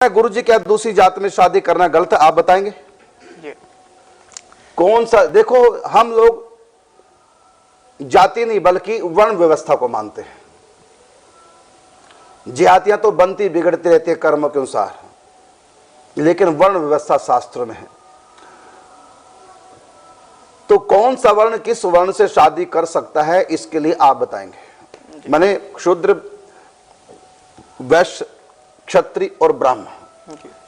गुरु जी, क्या दूसरी जात में शादी करना गलत है? आप बताएंगे कौन सा? देखो, हम लोग जाति नहीं बल्कि वर्ण व्यवस्था को मानते हैं। जातियां तो बनती बिगड़ती रहती है कर्म के अनुसार, लेकिन वर्ण व्यवस्था शास्त्र में है। तो कौन सा वर्ण किस वर्ण से शादी कर सकता है, इसके लिए आप बताएंगे। माने शूद्र, वैश्य, क्षत्रिय और ब्राह्मण,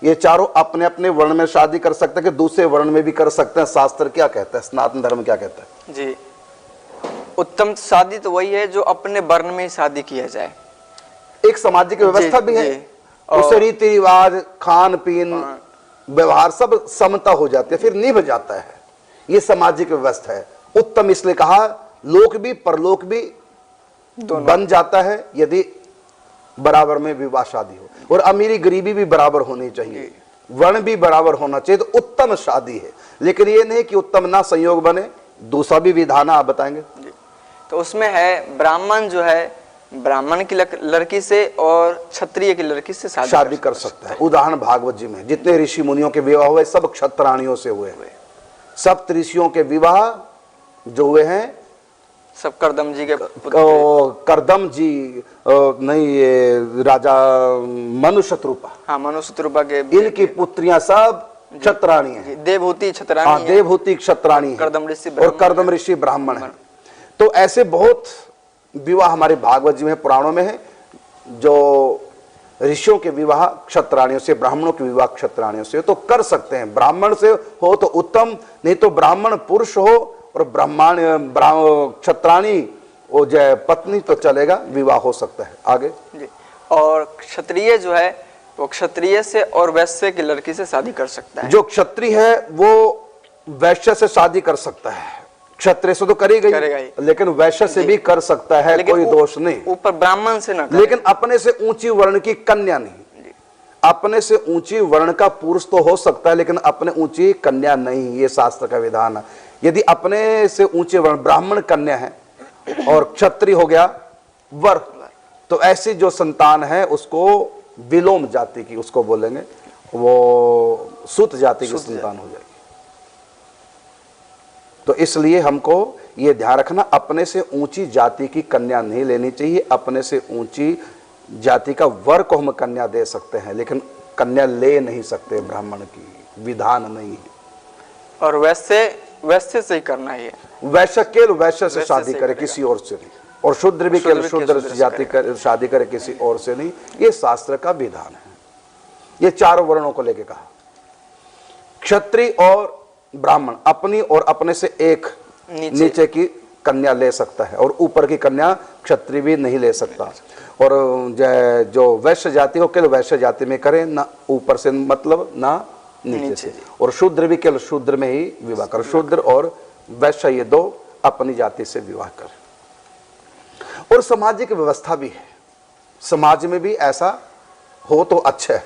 ये चारों अपने अपने वर्ण में शादी कर सकते हैं कि दूसरे वर्ण में भी कर सकते हैं? शास्त्र क्या कहता है, सनातन धर्म क्या कहता है? जी, उत्तम शादी तो वही है जो अपने वर्ण में ही शादी किया जाए। एक सामाजिक व्यवस्था भी है, उससे रीति रिवाज, खान पीन, व्यवहार सब समता हो जाती है, फिर निभ जाता है। ये सामाजिक व्यवस्था है। उत्तम इसलिए कहा, लोक भी परलोक भी बन जाता है यदि बराबर में विवाह शादी हो, और अमीरी गरीबी भी बराबर होनी चाहिए, वर्ण भी बराबर होना चाहिए, तो उत्तम शादी है। लेकिन ये नहीं कि उत्तम ना संयोग बने। दूसरा भी विधान आप बताएंगे? तो उसमें है, ब्राह्मण जो है ब्राह्मण की लड़की से और क्षत्रिय की लड़की से शादी कर सकता है। उदाहरण भागवत जी में जितने ऋषि मुनियों के विवाह हुए सब क्षत्राणियों से हुए। सप्त ऋषियों के विवाह जो हुए हैं सब करदम जी के करदम जी नहीं, ये राजा मनुशत्रुपा, हाँ मनुशत्रुपा के, इनकी पुत्रियां सब क्षत्राणी हैं। देवहूति क्षत्राणी, हाँ देवहूति क्षत्राणी है, और करदम ऋषि ब्राह्मण है। तो ऐसे बहुत विवाह हमारे भागवत जी में, पुराणों में है, जो ऋषियों के विवाह क्षत्राणियों से, ब्राह्मणों के विवाह क्षत्राणियों से तो कर सकते हैं। ब्राह्मण से हो तो उत्तम, नहीं तो ब्राह्मण पुरुष हो और ब्राह्मण क्षत्राणी वो जय पत्नी तो चलेगा, विवाह हो सकता है। आगे जी। और क्षत्रिय जो है वो क्षत्रिय से और वैश्य की लड़की से शादी कर सकता है। जो क्षत्रिय है वो वैश्य से शादी कर सकता है। क्षत्रिय से तो करेगा ही, लेकिन वैश्य से भी कर सकता है, कोई दोष नहीं। ऊपर ब्राह्मण से ना, लेकिन अपने से ऊंची वर्ण की कन्या नहीं। अपने से ऊंची वर्ण का पुरुष तो हो सकता है, लेकिन अपने ऊंची कन्या नहीं, ये शास्त्र का विधान है। यदि अपने से ऊंचे वर्ण ब्राह्मण कन्या है और क्षत्रिय हो गया वर, तो ऐसी जो संतान है उसको विलोम जाति की, उसको बोलेंगे वो सूत जाति की संतान हो जाएगी। तो इसलिए हमको ये ध्यान रखना, अपने से ऊंची जाति की कन्या नहीं लेनी चाहिए। अपने से ऊंची जाति का वर को हम कन्या दे सकते हैं, लेकिन कन्या ले नहीं सकते, ब्राह्मण की विधान नहीं है। और वैश्य से ही करना है। वैश्य केवल वैश्य से शादी करे, किसी और से नहीं। और शूद्र भी केवल शूद्र से जाति करे, शादी करे, किसी और से नहीं। ये शास्त्र का विधान है। ये चारों वर्णों को लेके कहा। क्षत्रिय और ब्राह्मण अपनी और अपने से एक नीचे की कन्या ले सकता है, और ऊपर की कन्या क्षत्रिय भी नहीं ले सकता। और जो वैश्य जाति हो केवल वैश्य जाति में करे, ना ऊपर से मतलब ना नीचे से। और शूद्र भी केवल शूद्र में ही विवाह करे। शूद्र और वैश्य ये दो अपनी जाति से विवाह करे। और सामाजिक व्यवस्था भी है, समाज में भी ऐसा हो तो अच्छा है।